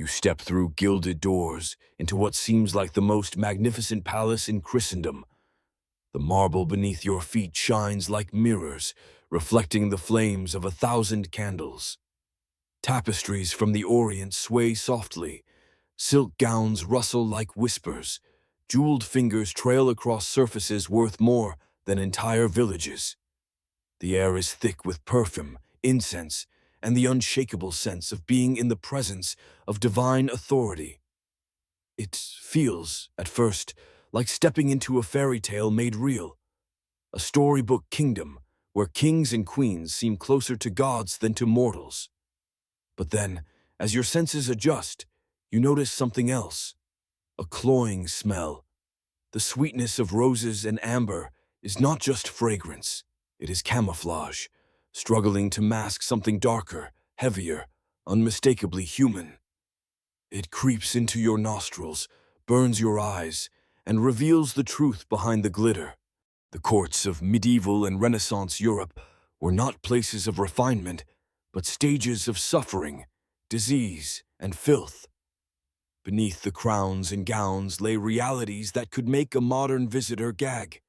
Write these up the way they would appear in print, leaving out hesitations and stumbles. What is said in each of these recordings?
You step through gilded doors into what seems like the most magnificent palace in Christendom. The marble beneath your feet shines like mirrors, reflecting the flames of 1,000 candles. Tapestries from the Orient sway softly. Silk gowns rustle like whispers. Jeweled fingers trail across surfaces worth more than entire villages. The air is thick with perfume, incense, and the unshakable sense of being in the presence of divine authority. It feels, at first, like stepping into a fairy tale made real, a storybook kingdom where kings and queens seem closer to gods than to mortals. But then, as your senses adjust, you notice something else, a cloying smell. The sweetness of roses and amber is not just fragrance, it is camouflage, struggling to mask something darker, heavier, unmistakably human. It creeps into your nostrils, burns your eyes, and reveals the truth behind the glitter. The courts of medieval and Renaissance Europe were not places of refinement, but stages of suffering, disease, and filth. Beneath the crowns and gowns lay realities that could make a modern visitor gag.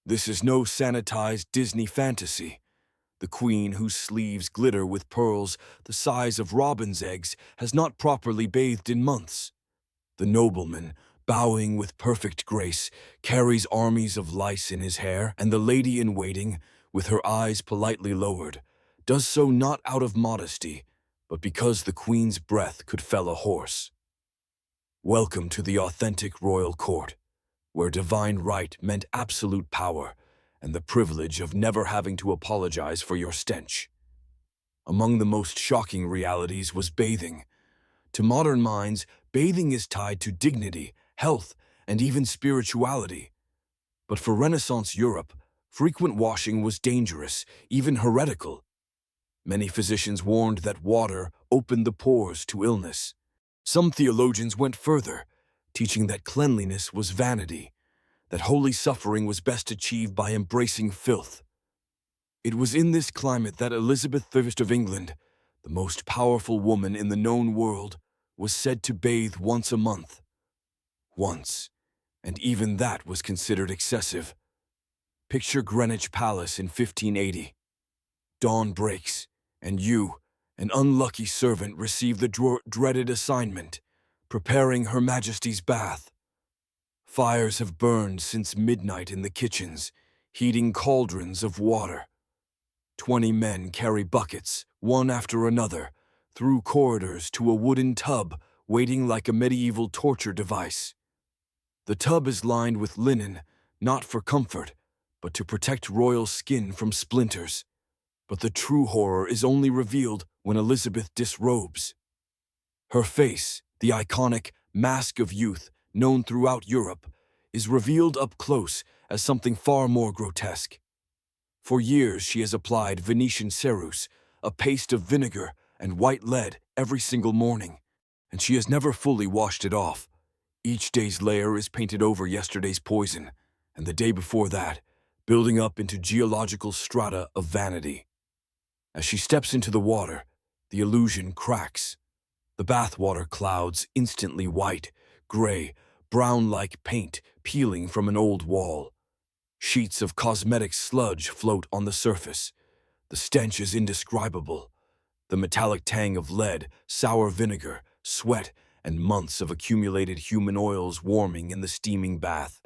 This is no sanitized Disney fantasy. The queen whose sleeves glitter with pearls the size of robin's eggs has not properly bathed in months. The nobleman, bowing with perfect grace, carries armies of lice in his hair, and the lady-in-waiting, with her eyes politely lowered, does so not out of modesty, but because the queen's breath could fell a horse. Welcome to the authentic royal court, where divine right meant absolute power and the privilege of never having to apologize for your stench. Among the most shocking realities was bathing. To modern minds, bathing is tied to dignity, health, and even spirituality. But for Renaissance Europe, frequent washing was dangerous, even heretical. Many physicians warned that water opened the pores to illness. Some theologians went further, teaching that cleanliness was vanity, that holy suffering was best achieved by embracing filth. It was in this climate that Elizabeth I of England, the most powerful woman in the known world, was said to bathe once a month. Once, and even that was considered excessive. Picture Greenwich Palace in 1580. Dawn breaks, and you, an unlucky servant, receive the dreaded assignment, preparing Her Majesty's bath. Fires have burned since midnight in the kitchens, heating cauldrons of water. 20 men carry buckets, one after another, through corridors to a wooden tub waiting like a medieval torture device. The tub is lined with linen, not for comfort, but to protect royal skin from splinters. But the true horror is only revealed when Elizabeth disrobes. Her face, the iconic mask of youth known throughout Europe, is revealed up close as something far more grotesque. For years she has applied Venetian ceruse, a paste of vinegar and white lead, every single morning, and she has never fully washed it off. Each day's layer is painted over yesterday's poison, and the day before that, building up into geological strata of vanity. As she steps into the water, the illusion cracks. The bathwater clouds instantly white, gray, brown like paint peeling from an old wall. Sheets of cosmetic sludge float on the surface. The stench is indescribable. The metallic tang of lead, sour vinegar, sweat, and months of accumulated human oils warming in the steaming bath.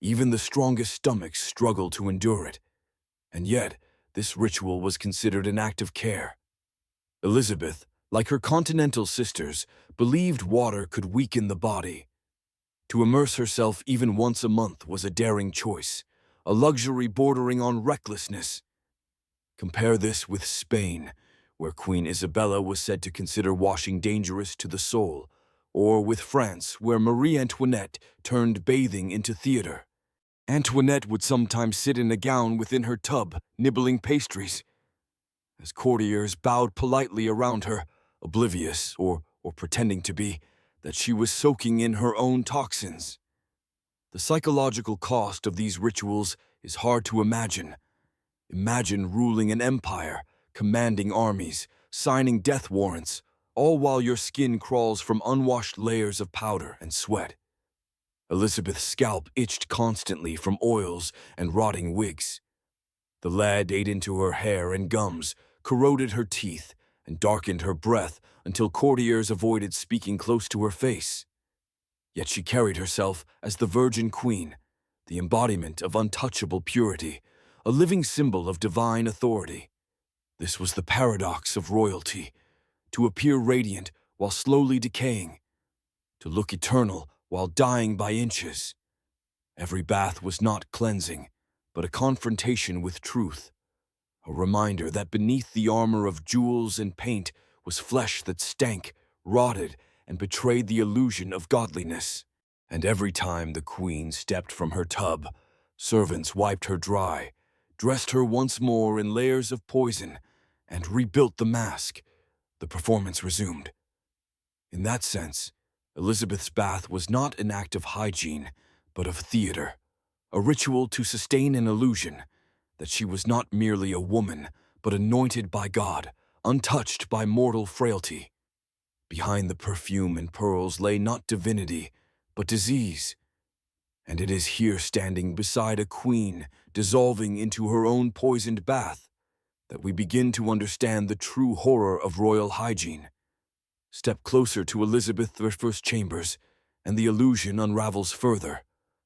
Even the strongest stomachs struggle to endure it. And yet, this ritual was considered an act of care. Elizabeth, like her continental sisters, believed water could weaken the body. To immerse herself even once a month was a daring choice, a luxury bordering on recklessness. Compare this with Spain, where Queen Isabella was said to consider washing dangerous to the soul, or with France, where Marie Antoinette turned bathing into theater. Antoinette would sometimes sit in a gown within her tub, nibbling pastries, as courtiers bowed politely around her, oblivious, or pretending to be, that she was soaking in her own toxins. The psychological cost of these rituals is hard to imagine. Imagine ruling an empire, commanding armies, signing death warrants, all while your skin crawls from unwashed layers of powder and sweat. Elizabeth's scalp itched constantly from oils and rotting wigs. The lead ate into her hair and gums, corroded her teeth, and darkened her breath until courtiers avoided speaking close to her face. Yet she carried herself as the Virgin Queen, the embodiment of untouchable purity, a living symbol of divine authority. This was the paradox of royalty: to appear radiant while slowly decaying, to look eternal while dying by inches. Every bath was not cleansing, but a confrontation with truth, a reminder that beneath the armor of jewels and paint was flesh that stank, rotted, and betrayed the illusion of godliness. And every time the queen stepped from her tub, servants wiped her dry, dressed her once more in layers of poison, and rebuilt the mask. The performance resumed. In that sense, Elizabeth's bath was not an act of hygiene, but of theater, a ritual to sustain an illusion that she was not merely a woman, but anointed by God, untouched by mortal frailty. Behind the perfume and pearls lay not divinity, but disease. And it is here, standing beside a queen, dissolving into her own poisoned bath, that we begin to understand the true horror of royal hygiene. Step closer to Elizabeth I's chambers, and the illusion unravels further.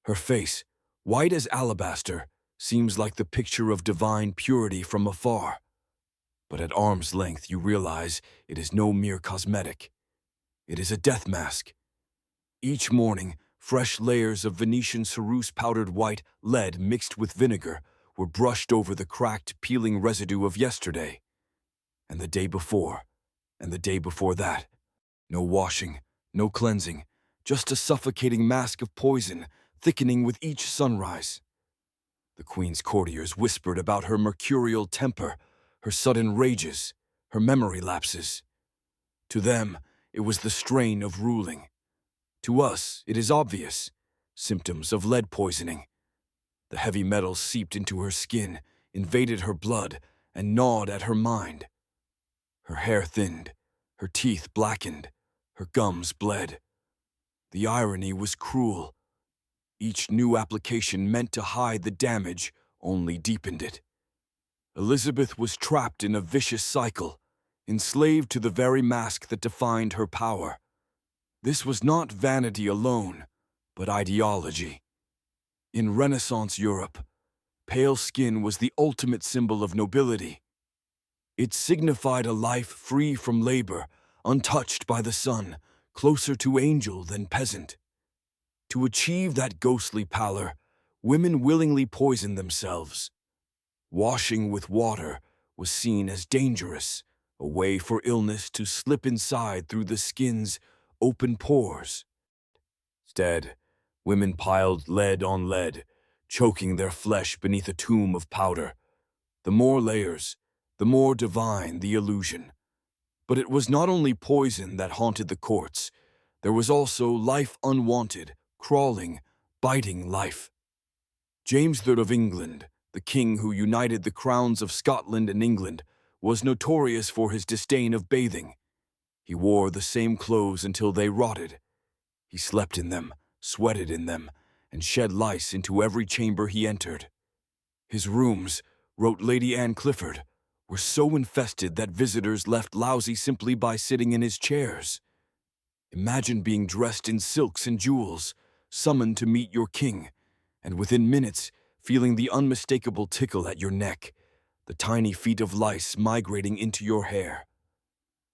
Her face, white as alabaster, seems like the picture of divine purity from afar. But at arm's length you realize it is no mere cosmetic. It is a death mask. Each morning, fresh layers of Venetian ceruse powdered white lead mixed with vinegar were brushed over the cracked, peeling residue of yesterday. And the day before, and the day before that. No washing, no cleansing, just a suffocating mask of poison, thickening with each sunrise. The queen's courtiers whispered about her mercurial temper, her sudden rages, her memory lapses. To them, it was the strain of ruling. To us, it is obvious, symptoms of lead poisoning. The heavy metals seeped into her skin, invaded her blood, and gnawed at her mind. Her hair thinned, her teeth blackened, her gums bled. The irony was cruel. Each new application meant to hide the damage only deepened it. Elizabeth was trapped in a vicious cycle, enslaved to the very mask that defined her power. This was not vanity alone, but ideology. In Renaissance Europe, pale skin was the ultimate symbol of nobility. It signified a life free from labor, untouched by the sun, closer to angel than peasant. To achieve that ghostly pallor, women willingly poisoned themselves. Washing with water was seen as dangerous, a way for illness to slip inside through the skin's open pores. Instead, women piled lead on lead, choking their flesh beneath a tomb of powder. The more layers, the more divine the illusion. But it was not only poison that haunted the courts. There was also life unwanted, crawling, biting life. James III of England, the king who united the crowns of Scotland and England, was notorious for his disdain of bathing. He wore the same clothes until they rotted. He slept in them, sweated in them, and shed lice into every chamber he entered. His rooms, wrote Lady Anne Clifford, were so infested that visitors left lousy simply by sitting in his chairs. Imagine being dressed in silks and jewels, summoned to meet your king, and within minutes feeling the unmistakable tickle at your neck, the tiny feet of lice migrating into your hair.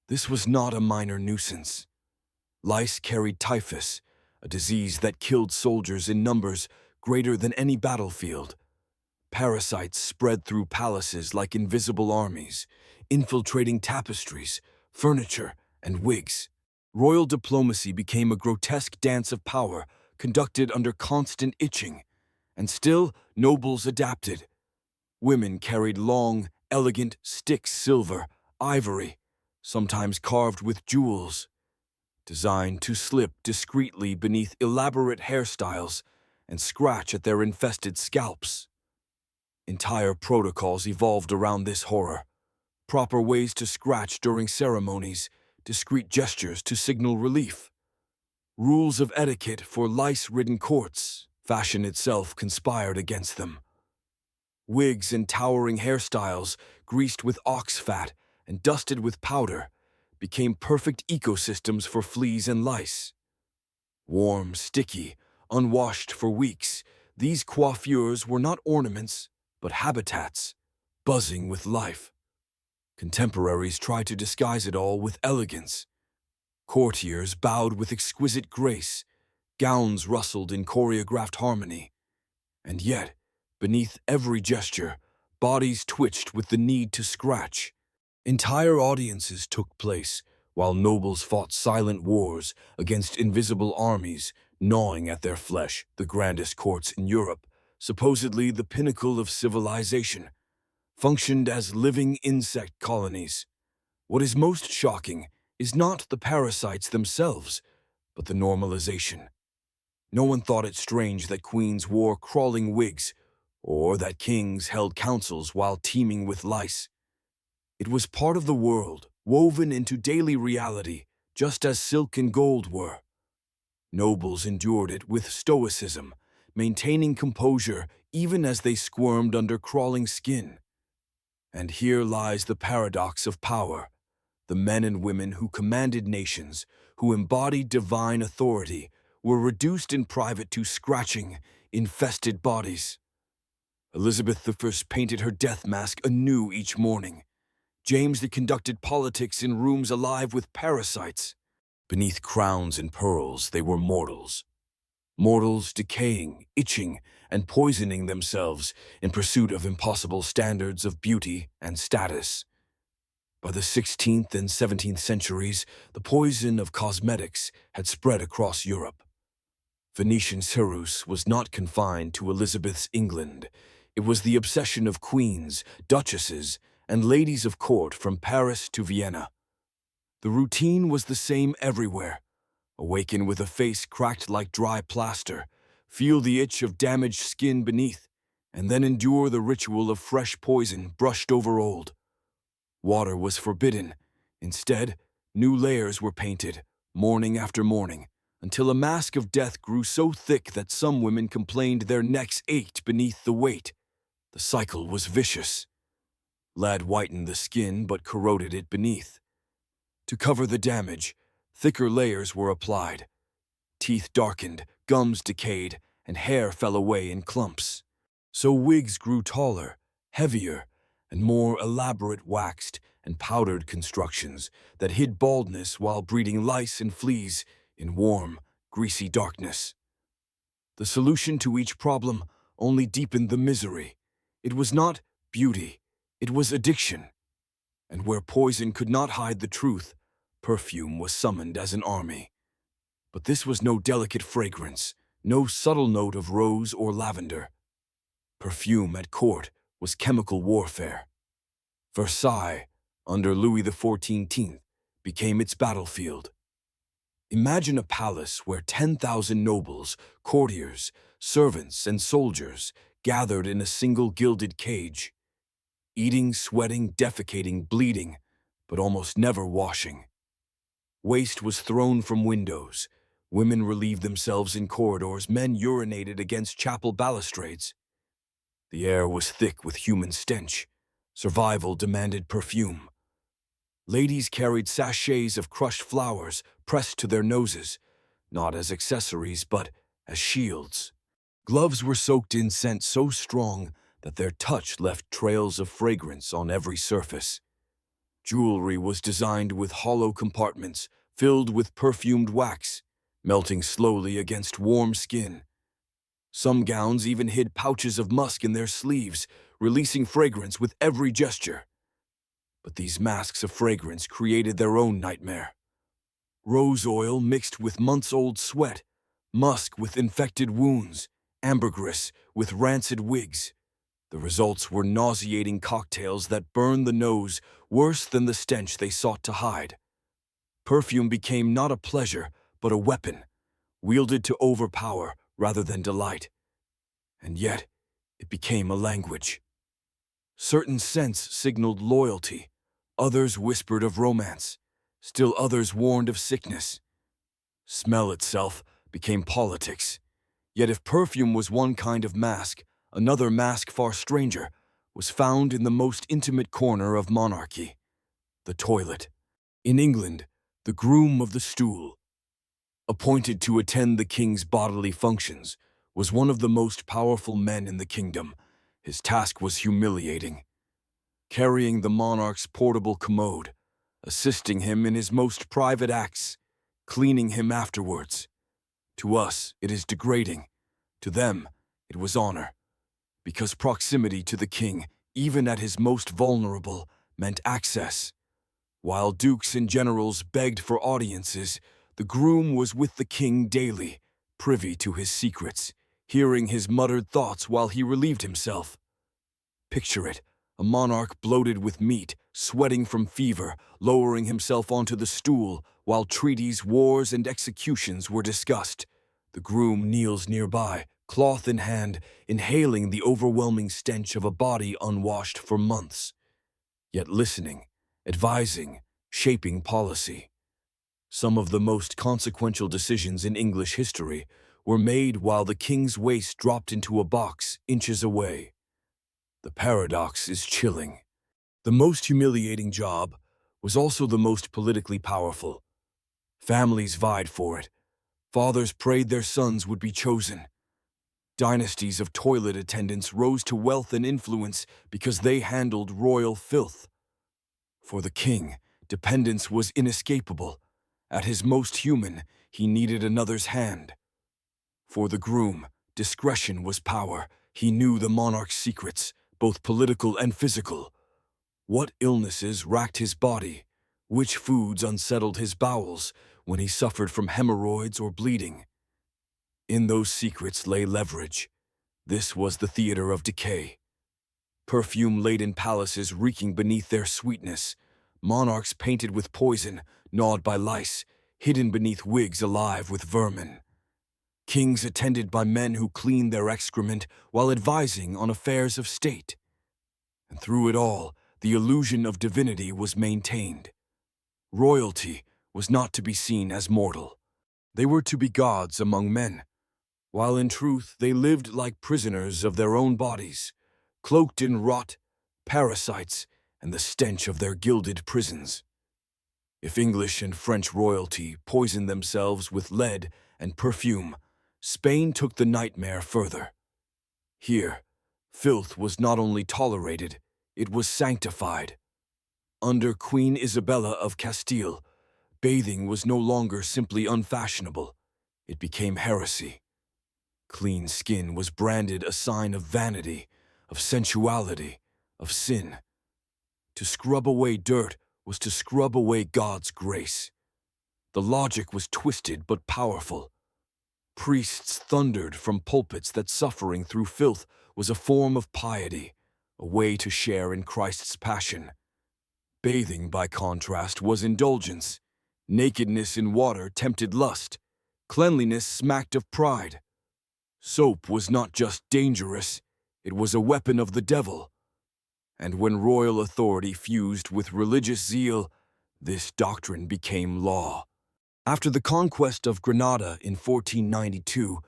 This was not a minor nuisance. Lice carried typhus, a disease that killed soldiers in numbers greater than any battlefield. Parasites spread through palaces like invisible armies, infiltrating tapestries, furniture, and wigs. Royal diplomacy became a grotesque dance of power conducted under constant itching, and still nobles adapted. Women carried long, elegant sticks, silver, ivory, sometimes carved with jewels, designed to slip discreetly beneath elaborate hairstyles and scratch at their infested scalps. Entire protocols evolved around this horror. Proper ways to scratch during ceremonies, discreet gestures to signal relief. Rules of etiquette for lice-ridden courts, fashion itself conspired against them. Wigs and towering hairstyles, greased with ox fat and dusted with powder, became perfect ecosystems for fleas and lice. Warm, sticky, unwashed for weeks, these coiffures were not ornaments, but habitats, buzzing with life. Contemporaries tried to disguise it all with elegance. Courtiers bowed with exquisite grace, gowns rustled in choreographed harmony. And yet, beneath every gesture, bodies twitched with the need to scratch. Entire audiences took place, while nobles fought silent wars against invisible armies, gnawing at their flesh. The grandest courts in Europe, supposedly the pinnacle of civilization, functioned as living insect colonies. What is most shocking is not the parasites themselves, but the normalization. No one thought it strange that queens wore crawling wigs, or that kings held councils while teeming with lice. It was part of the world, woven into daily reality, just as silk and gold were. Nobles endured it with stoicism, maintaining composure even as they squirmed under crawling skin. And here lies the paradox of power. The men and women who commanded nations, who embodied divine authority, were reduced in private to scratching, infested bodies. Elizabeth I painted her death mask anew each morning. James conducted politics in rooms alive with parasites. Beneath crowns and pearls, they were mortals. Mortals decaying, itching, and poisoning themselves in pursuit of impossible standards of beauty and status. By the 16th and 17th centuries, the poison of cosmetics had spread across Europe. Venetian ceruse was not confined to Elizabeth's England. It was the obsession of queens, duchesses, and ladies of court from Paris to Vienna. The routine was the same everywhere. Awaken with a face cracked like dry plaster, feel the itch of damaged skin beneath, and then endure the ritual of fresh poison brushed over old. Water was forbidden. Instead, new layers were painted, morning after morning, until a mask of death grew so thick that some women complained their necks ached beneath the weight. The cycle was vicious. Lead whitened the skin but corroded it beneath. To cover the damage, thicker layers were applied. Teeth darkened, gums decayed, and hair fell away in clumps. So wigs grew taller, heavier, and more elaborate waxed and powdered constructions that hid baldness while breeding lice and fleas in warm, greasy darkness. The solution to each problem only deepened the misery. It was not beauty, it was addiction. And where poison could not hide the truth, perfume was summoned as an army. But this was no delicate fragrance, no subtle note of rose or lavender. Perfume at court was chemical warfare. Versailles, under Louis XIV, became its battlefield. Imagine a palace where 10,000 nobles, courtiers, servants, and soldiers gathered in a single gilded cage, eating, sweating, defecating, bleeding, but almost never washing. Waste was thrown from windows. Women relieved themselves in corridors. Men urinated against chapel balustrades. The air was thick with human stench. Survival demanded perfume. Ladies carried sachets of crushed flowers pressed to their noses, not as accessories but as shields. Gloves were soaked in scent so strong that their touch left trails of fragrance on every surface. Jewelry was designed with hollow compartments filled with perfumed wax, melting slowly against warm skin. Some gowns even hid pouches of musk in their sleeves, releasing fragrance with every gesture. But these masks of fragrance created their own nightmare. Rose oil mixed with months-old sweat, musk with infected wounds, ambergris with rancid wigs. The results were nauseating cocktails that burned the nose worse than the stench they sought to hide. Perfume became not a pleasure, but a weapon, wielded to overpower rather than delight. And yet, it became a language. Certain scents signaled loyalty, others whispered of romance. Still others warned of sickness. Smell itself became politics. Yet if perfume was one kind of mask, another mask far stranger was found in the most intimate corner of monarchy, the toilet. In England, the groom of the stool, appointed to attend the king's bodily functions, was one of the most powerful men in the kingdom. His task was humiliating, carrying the monarch's portable commode, assisting him in his most private acts, cleaning him afterwards. To us, it is degrading. To them, it was honor, because proximity to the king, even at his most vulnerable, meant access. While dukes and generals begged for audiences, the groom was with the king daily, privy to his secrets, hearing his muttered thoughts while he relieved himself. Picture it, a monarch bloated with meat, sweating from fever, lowering himself onto the stool while treaties, wars, and executions were discussed. The groom kneels nearby, cloth in hand, inhaling the overwhelming stench of a body unwashed for months, yet listening, advising, shaping policy. Some of the most consequential decisions in English history were made while the king's waste dropped into a box inches away. The paradox is chilling. The most humiliating job was also the most politically powerful. Families vied for it. Fathers prayed their sons would be chosen. Dynasties of toilet attendants rose to wealth and influence because they handled royal filth. For the king, dependence was inescapable. At his most human, he needed another's hand. For the groom, discretion was power. He knew the monarch's secrets, both political and physical. What illnesses racked his body? Which foods unsettled his bowels when he suffered from hemorrhoids or bleeding? In those secrets lay leverage. This was the theater of decay. Perfume-laden palaces reeking beneath their sweetness, monarchs painted with poison, gnawed by lice, hidden beneath wigs alive with vermin. Kings attended by men who cleaned their excrement while advising on affairs of state. And through it all, the illusion of divinity was maintained. Royalty was not to be seen as mortal. They were to be gods among men, while in truth they lived like prisoners of their own bodies, cloaked in rot, parasites, and the stench of their gilded prisons. If English and French royalty poisoned themselves with lead and perfume, Spain took the nightmare further. Here, filth was not only tolerated, it was sanctified. Under Queen Isabella of Castile, bathing was no longer simply unfashionable. It became heresy. Clean skin was branded a sign of vanity, of sensuality, of sin. To scrub away dirt was to scrub away God's grace. The logic was twisted but powerful. Priests thundered from pulpits that suffering through filth was a form of piety, a way to share in Christ's passion. Bathing, by contrast, was indulgence. Nakedness in water tempted lust. Cleanliness smacked of pride. Soap was not just dangerous, it was a weapon of the devil. And when royal authority fused with religious zeal, this doctrine became law. After the conquest of Granada in 1492,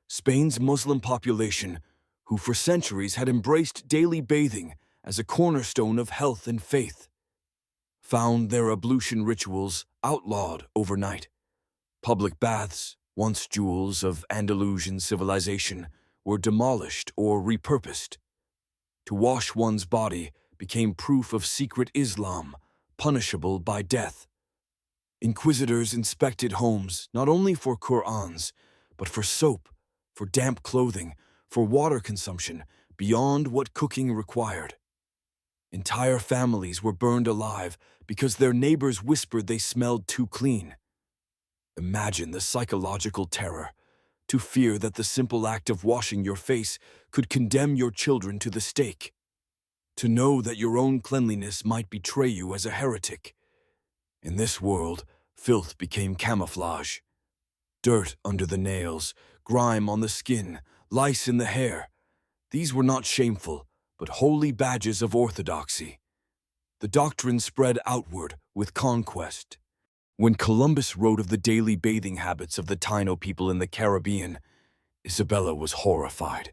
Spain's Muslim population, who for centuries had embraced daily bathing as a cornerstone of health and faith, found their ablution rituals outlawed overnight. Public baths, once jewels of Andalusian civilization, were demolished or repurposed. To wash one's body became proof of secret Islam, punishable by death. Inquisitors inspected homes not only for Qur'ans, but for soap, for damp clothing, for water consumption beyond what cooking required. Entire families were burned alive because their neighbors whispered they smelled too clean. Imagine the psychological terror, to fear that the simple act of washing your face could condemn your children to the stake, to know that your own cleanliness might betray you as a heretic. In this world, filth became camouflage. Dirt under the nails, grime on the skin, lice in the hair. These were not shameful, but holy badges of orthodoxy. The doctrine spread outward with conquest. When Columbus wrote of the daily bathing habits of the Taino people in the Caribbean, Isabella was horrified.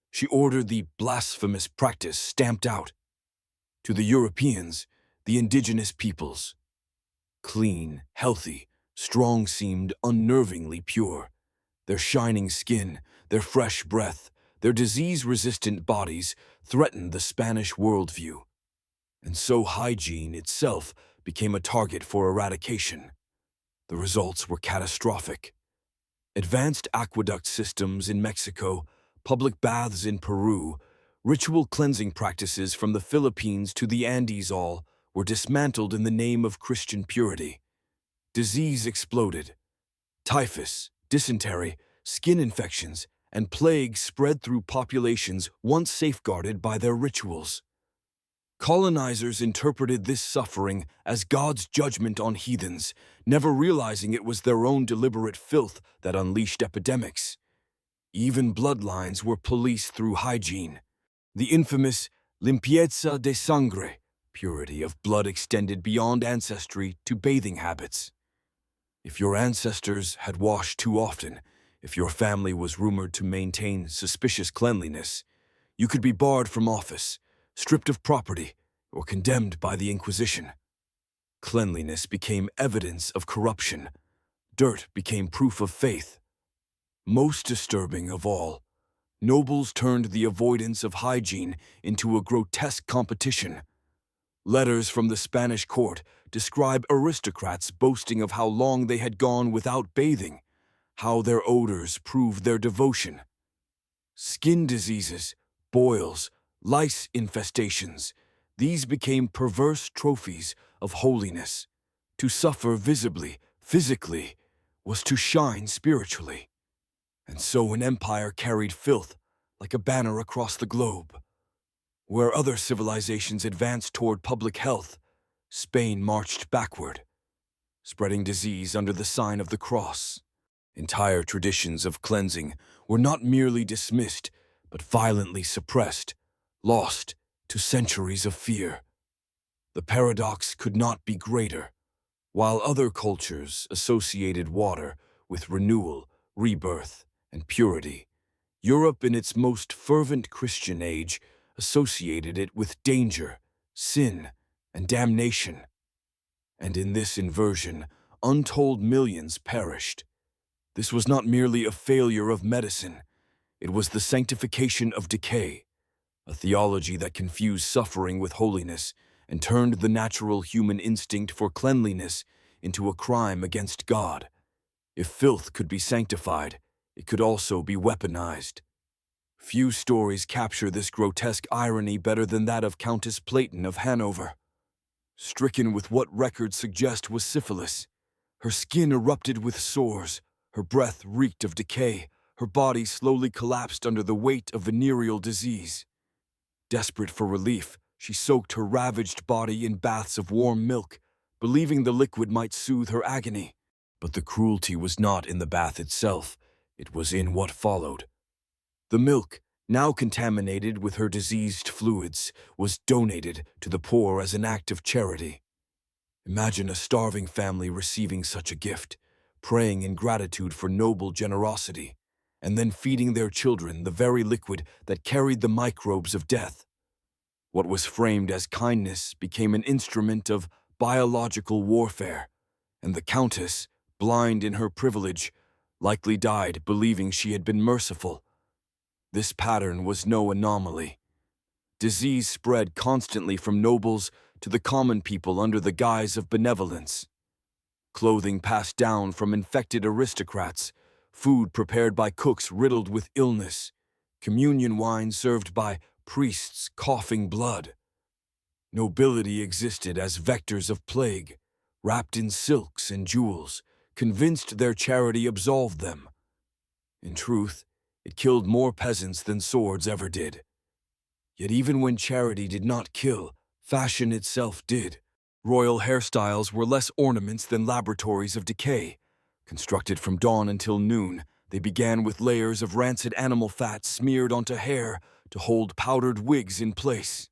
She ordered the blasphemous practice stamped out. To the Europeans, the indigenous peoples, clean, healthy, strong seemed unnervingly pure. Their shining skin, their fresh breath, their disease-resistant bodies threatened the Spanish worldview. And so hygiene itself became a target for eradication. The results were catastrophic. Advanced aqueduct systems in Mexico, public baths in Peru, ritual cleansing practices from the Philippines to the Andes all were dismantled in the name of Christian purity. Disease exploded. Typhus, dysentery, skin infections, and plague spread through populations once safeguarded by their rituals. Colonizers interpreted this suffering as God's judgment on heathens, never realizing it was their own deliberate filth that unleashed epidemics. Even bloodlines were policed through hygiene. The infamous limpieza de sangre, purity of blood extended beyond ancestry to bathing habits. If your ancestors had washed too often, if your family was rumored to maintain suspicious cleanliness, you could be barred from office, stripped of property, or condemned by the Inquisition. Cleanliness became evidence of corruption. Dirt became proof of faith. Most disturbing of all, nobles turned the avoidance of hygiene into a grotesque competition. Letters from the Spanish court describe aristocrats boasting of how long they had gone without bathing, how their odors proved their devotion. Skin diseases, boils, lice infestations, these became perverse trophies of holiness. To suffer visibly, physically, was to shine spiritually. And so an empire carried filth like a banner across the globe. Where other civilizations advanced toward public health, Spain marched backward, spreading disease under the sign of the cross. Entire traditions of cleansing were not merely dismissed, but violently suppressed, lost to centuries of fear. The paradox could not be greater. While other cultures associated water with renewal, rebirth, and purity, Europe in its most fervent Christian age associated it with danger, sin, and damnation. And in this inversion, untold millions perished. This was not merely a failure of medicine, it was the sanctification of decay, a theology that confused suffering with holiness and turned the natural human instinct for cleanliness into a crime against God. If filth could be sanctified, it could also be weaponized. Few stories capture this grotesque irony better than that of Countess Platen of Hanover. Stricken with what records suggest was syphilis, her skin erupted with sores, her breath reeked of decay, her body slowly collapsed under the weight of venereal disease. Desperate for relief, she soaked her ravaged body in baths of warm milk, believing the liquid might soothe her agony. But the cruelty was not in the bath itself, it was in what followed. The milk, now contaminated with her diseased fluids, was donated to the poor as an act of charity. Imagine a starving family receiving such a gift, praying in gratitude for noble generosity, and then feeding their children the very liquid that carried the microbes of death. What was framed as kindness became an instrument of biological warfare, and the Countess, blind in her privilege, likely died believing she had been merciful. This pattern was no anomaly. Disease spread constantly from nobles to the common people under the guise of benevolence. Clothing passed down from infected aristocrats, food prepared by cooks riddled with illness, communion wine served by priests coughing blood. Nobility existed as vectors of plague, wrapped in silks and jewels, convinced their charity absolved them. In truth, it killed more peasants than swords ever did. Yet even when charity did not kill, fashion itself did. Royal hairstyles were less ornaments than laboratories of decay. Constructed from dawn until noon, they began with layers of rancid animal fat smeared onto hair to hold powdered wigs in place.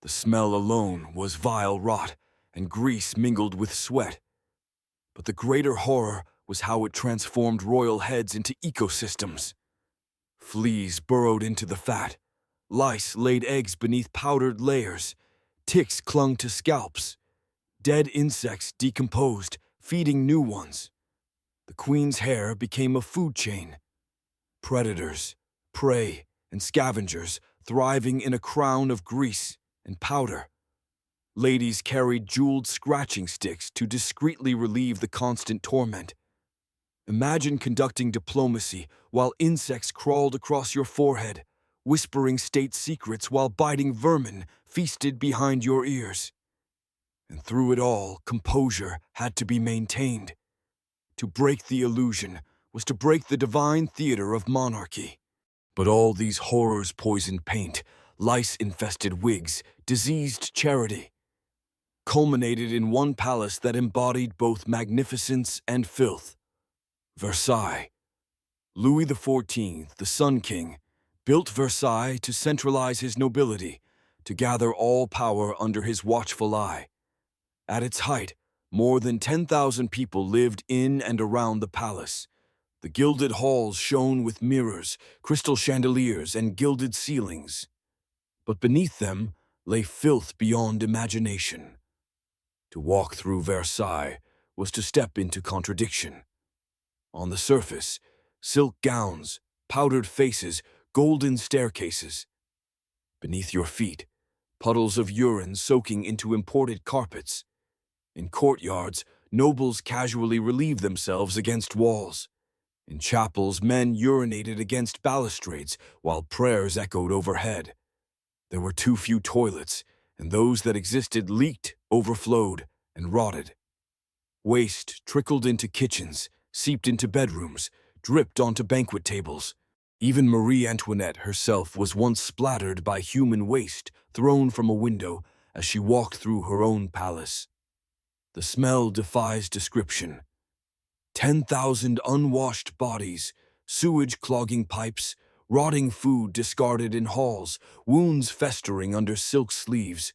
The smell alone was vile rot, and grease mingled with sweat. But the greater horror was how it transformed royal heads into ecosystems. Fleas burrowed into the fat, lice laid eggs beneath powdered layers, ticks clung to scalps, dead insects decomposed, feeding new ones. The queen's hair became a food chain. Predators, prey, and scavengers thriving in a crown of grease and powder. Ladies carried jeweled scratching sticks to discreetly relieve the constant torment. Imagine conducting diplomacy while insects crawled across your forehead, whispering state secrets while biting vermin feasted behind your ears. And through it all, composure had to be maintained. To break the illusion was to break the divine theater of monarchy. But all these horrors poisoned paint, lice-infested wigs, diseased charity, culminated in one palace that embodied both magnificence and filth. Versailles. Louis XIV, the Sun King, built Versailles to centralize his nobility, to gather all power under his watchful eye. At its height, more than 10,000 people lived in and around the palace. The gilded halls shone with mirrors, crystal chandeliers, and gilded ceilings. But beneath them lay filth beyond imagination. To walk through Versailles was to step into contradiction. On the surface, silk gowns, powdered faces, golden staircases. Beneath your feet, puddles of urine soaking into imported carpets. In courtyards, nobles casually relieved themselves against walls. In chapels, men urinated against balustrades while prayers echoed overhead. There were too few toilets, and those that existed leaked, overflowed, and rotted. Waste trickled into kitchens, seeped into bedrooms, dripped onto banquet tables. Even Marie Antoinette herself was once splattered by human waste thrown from a window as she walked through her own palace. The smell defies description. 10,000 unwashed bodies, sewage clogging pipes, rotting food discarded in halls, wounds festering under silk sleeves,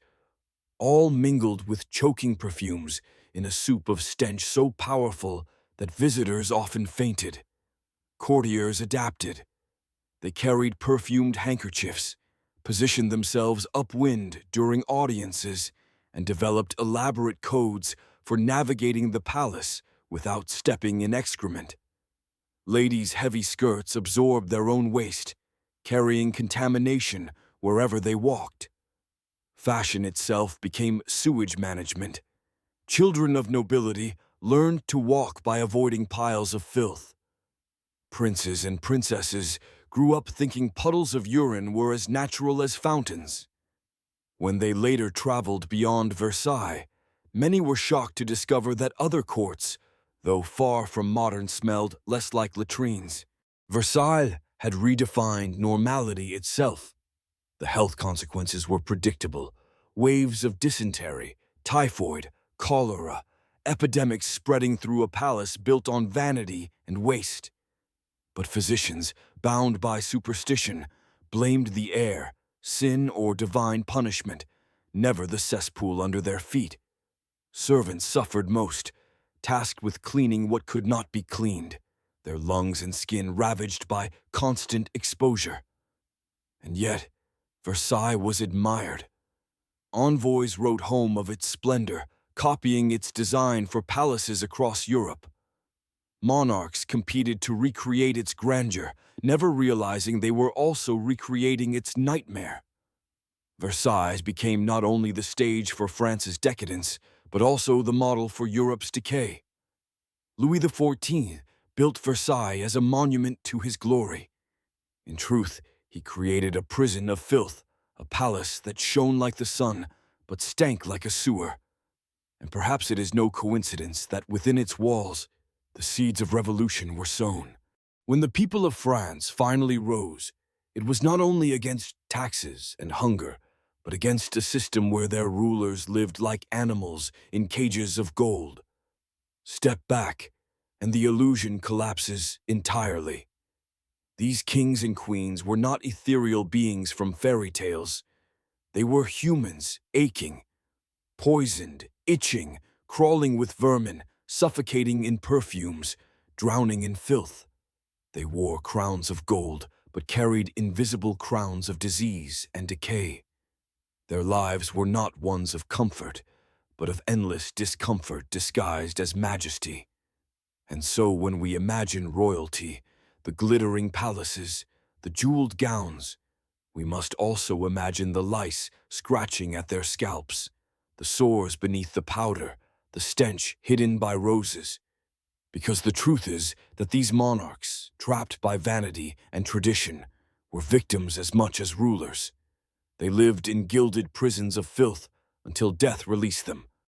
all mingled with choking perfumes in a soup of stench so powerful that visitors often fainted. Courtiers adapted. They carried perfumed handkerchiefs, positioned themselves upwind during audiences, and developed elaborate codes for navigating the palace without stepping in excrement. Ladies' heavy skirts absorbed their own waste, carrying contamination wherever they walked. Fashion itself became sewage management. Children of nobility learned to walk by avoiding piles of filth. Princes and princesses grew up thinking puddles of urine were as natural as fountains. When they later traveled beyond Versailles, many were shocked to discover that other courts, though far from modern, smelled less like latrines. Versailles had redefined normality itself. The health consequences were predictable. Waves of dysentery, typhoid, cholera, epidemics spreading through a palace built on vanity and waste. But physicians, bound by superstition, blamed the air, sin or divine punishment, never the cesspool under their feet. Servants suffered most, tasked with cleaning what could not be cleaned, their lungs and skin ravaged by constant exposure. And yet, Versailles was admired. Envoys wrote home of its splendor, copying its design for palaces across Europe. Monarchs competed to recreate its grandeur, never realizing they were also recreating its nightmare. Versailles became not only the stage for France's decadence, but also the model for Europe's decay. Louis XIV built Versailles as a monument to his glory. In truth, he created a prison of filth, a palace that shone like the sun, but stank like a sewer. And perhaps it is no coincidence that within its walls, the seeds of revolution were sown. When the people of France finally rose, it was not only against taxes and hunger, but against a system where their rulers lived like animals in cages of gold. Step back, and the illusion collapses entirely. These kings and queens were not ethereal beings from fairy tales. They were humans, aching, poisoned, itching, crawling with vermin, suffocating in perfumes, drowning in filth. They wore crowns of gold, but carried invisible crowns of disease and decay. Their lives were not ones of comfort, but of endless discomfort disguised as majesty. And so when we imagine royalty, the glittering palaces, the jeweled gowns, we must also imagine the lice scratching at their scalps, the sores beneath the powder, the stench hidden by roses. Because the truth is that these monarchs, trapped by vanity and tradition, were victims as much as rulers. They lived in gilded prisons of filth until death released them,